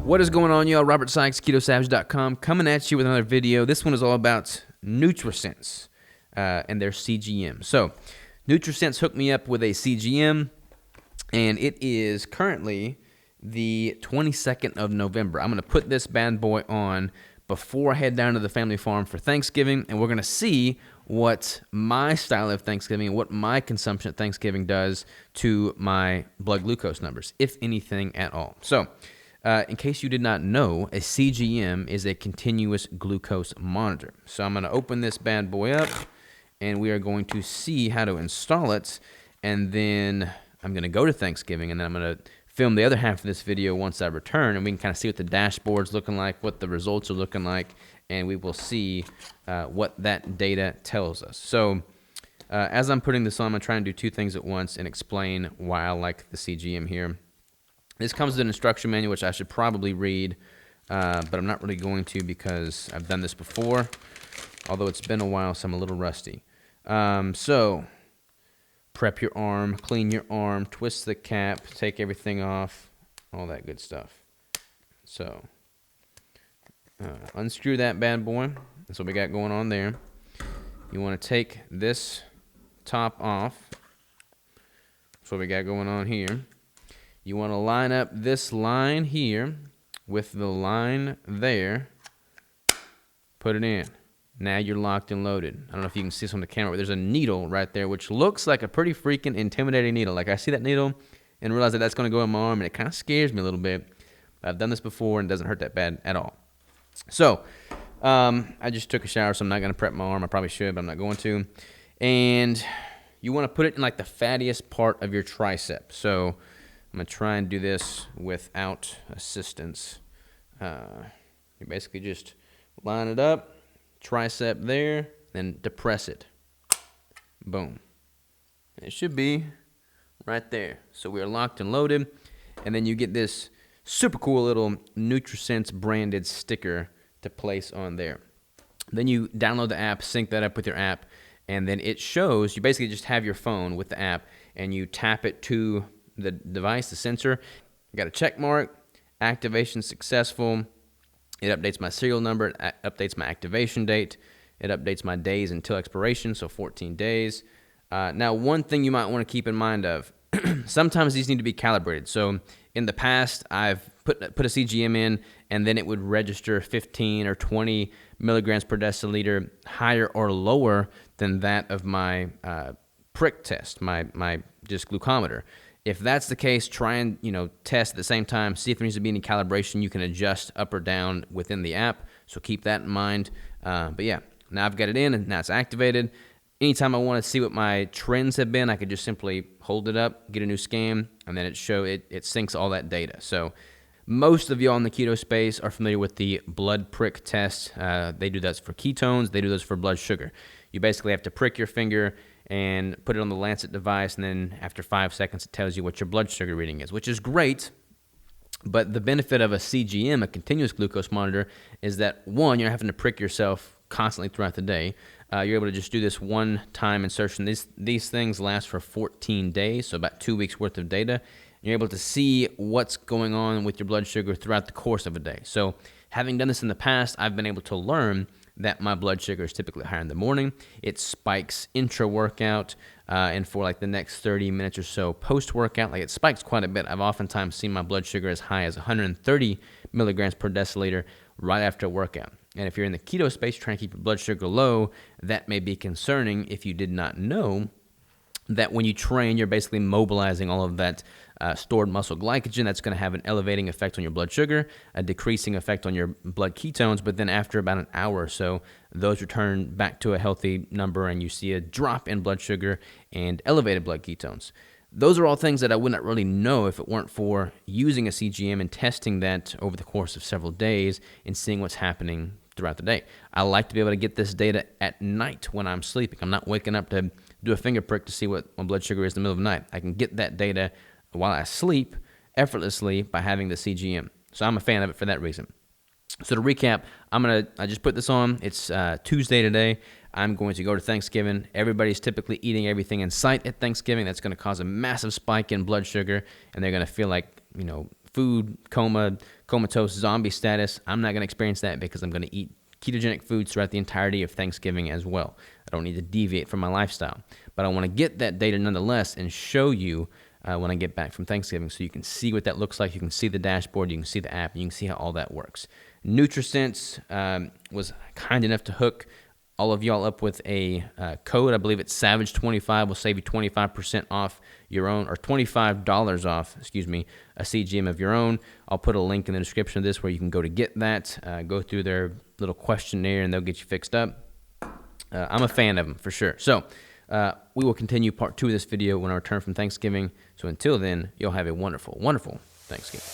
What is going on, y'all? Robert Sykes, KetoSavage.com, coming at you with another video. This one is all about NutriSense and their CGM. So, NutriSense hooked me up with a CGM, and it is currently the 22nd of November. I'm going to put this bad boy on before I head down to the family farm for Thanksgiving, and we're going to see what my style of Thanksgiving and what my consumption at Thanksgiving does to my blood glucose numbers, if anything at all. So, in case you did not know, a CGM is a continuous glucose monitor. So I'm going to open this bad boy up, and we are going to see how to install it, and then I'm going to go to Thanksgiving, and then I'm going to film the other half of this video once I return, and we can kind of see what the dashboard's looking like, what the results are looking like, and we will see what that data tells us. So as I'm putting this on, I'm going to try and do two things at once and explain why I like the CGM here. This comes with an instruction manual, which I should probably read, but I'm not really going to because I've done this before, although it's been a while, so I'm a little rusty. So, prep your arm, clean your arm, twist the cap, take everything off, all that good stuff. So, unscrew that bad boy. That's what we got going on there. You want to take this top off. That's what we got going on here. You want to line up this line here with the line there. Put it in. Now you're locked and loaded. I don't know if you can see this on the camera, but there's a needle right there, which looks like a pretty freaking intimidating needle. Like, I see that needle and realize that that's going to go in my arm, and it kind of scares me a little bit. I've done this before, and it doesn't hurt that bad at all. So, I just took a shower, so I'm not going to prep my arm. I probably should, but I'm not going to. And you want to put it in, like, the fattiest part of your tricep. So I'm going to try and do this without assistance. You basically just line it up, tricep there, then depress it. Boom. And it should be right there. So we are locked and loaded. And then you get this super cool little NutriSense branded sticker to place on there. Then you download the app, sync that up with your app, and then it shows, you basically just have your phone with the app, and you tap it to the device, the sensor. I got a check mark, activation successful. It updates my serial number, it updates my activation date, it updates my days until expiration, so 14 days. Now, one thing you might want to keep in mind of, sometimes these need to be calibrated. So in the past, I've put a CGM in, and then it would register 15 or 20 milligrams per deciliter higher or lower than that of my prick test, my just glucometer. If that's the case, try and test at the same time, see if there needs to be any calibration. You can adjust up or down within the app, so keep that in mind. But yeah, now I've got it in, and now it's activated. Anytime I want to see what my trends have been, I could just simply hold it up, get a new scan, and then it syncs all that data. So most of y'all in the keto space are familiar with the blood prick test. They do that for ketones. They do those for blood sugar. You basically have to prick your finger and put it on the Lancet device, and then after 5 seconds, it tells you what your blood sugar reading is, which is great. But the benefit of a CGM, a continuous glucose monitor, is that, one, you're not having to prick yourself constantly throughout the day. You're able to just do this one-time insertion. These things last for 14 days, so about 2 weeks worth of data. You're able to see what's going on with your blood sugar throughout the course of a day. So having done this in the past, I've been able to learn that my blood sugar is typically higher in the morning. It spikes intra-workout, and for like the next 30 minutes or so post-workout, like it spikes quite a bit. I've oftentimes seen my blood sugar as high as 130 milligrams per deciliter right after a workout. And if you're in the keto space trying to keep your blood sugar low, that may be concerning if you did not know that when you train, you're basically mobilizing all of that stored muscle glycogen. That's going to have an elevating effect on your blood sugar, a decreasing effect on your blood ketones, but then after about an hour or so, those return back to a healthy number, and you see a drop in blood sugar and elevated blood ketones. Those are all things that I would not really know if it weren't for using a CGM and testing that over the course of several days and seeing what's happening throughout the day. I like to be able to get this data at night when I'm sleeping. I'm not waking up to do a finger prick to see what my blood sugar is in the middle of the night. I can get that data while I sleep effortlessly by having the CGM. So I'm a fan of it for that reason. So to recap, I just put this on. It's Tuesday today. I'm going to go to Thanksgiving. Everybody's typically eating everything in sight at Thanksgiving. That's going to cause a massive spike in blood sugar, and they're going to feel like, food coma, comatose, zombie status. I'm not going to experience that because I'm going to eat ketogenic foods throughout the entirety of Thanksgiving as well. I don't need to deviate from my lifestyle, but I want to get that data nonetheless and show you when I get back from Thanksgiving, so you can see what that looks like. You can see the dashboard, you can see the app, and you can see how all that works. Nutrisense was kind enough to hook all of y'all up with a code. I believe it's Savage25. Will save you 25% off your own, or $25 off, a CGM of your own. I'll put a link in the description of this where you can go to get that. Go through their little questionnaire, and they'll get you fixed up. I'm a fan of them for sure. So we will continue part 2 of this video when I return from Thanksgiving. So until then, you'll have a wonderful, wonderful Thanksgiving.